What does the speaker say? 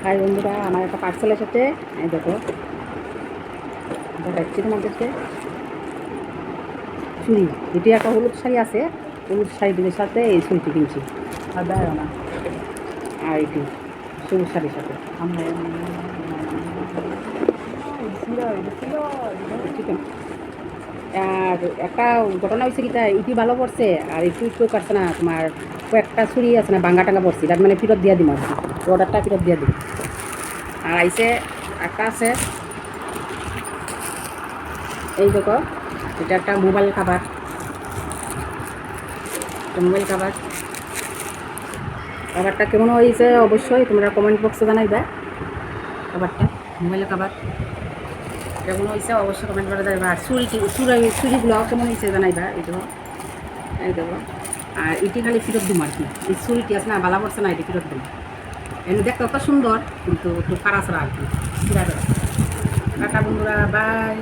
High বন্ধুরা, আমার একটা পার্সেল এসেছে। এই দেখো, দেখাচ্ছি তোমাদেরকে। চুড়ি, এটি একটা হলুদ শাড়ি আছে, হলুদ শাড়িটির সাথে এই চুড়িটি কিনছি। আর দেয় না, আর এটি সবুজ শাড়ির সাথে। ঠিক আছে। আর একটা ঘটনা হয়েছে কি, ইটি ভালো পড়ছে আর একটু একটু কাটছে না। তোমার কয়েকটা ছুরি আছে না, ভাঙ্গা টাঙ্গা পড়ছে, তার মানে ফেরত দিয়ে দিম আর কি, অর্ডারটা ফেরত দিয়ে দিই। আর আইসে একটা আছে, এই দেখো, এটা একটা মোবাইল খাবার, মোবাইল খাবার। খাবারটা কেমন হয়েছে অবশ্যই তোমরা কমেন্ট বক্সে জানাইবে। খাবারটা মোবাইলের খাবার কেমন হয়েছে অবশ্যই কমেন্ট করে জানাইবা। আর ছুরিগুলো কেমন হয়েছে জানাইবা। এই দেবো। আর এটি খালি ফেরত দিম আর কি, এই ছুরিটি আছে না, বালা পড়ছে না, এটি ফেরত দিম। এমনি দেখতে অত সুন্দর, কিন্তু একটু কারা ছাড়া আর কি। টাটা বন্ধুরা, বাই।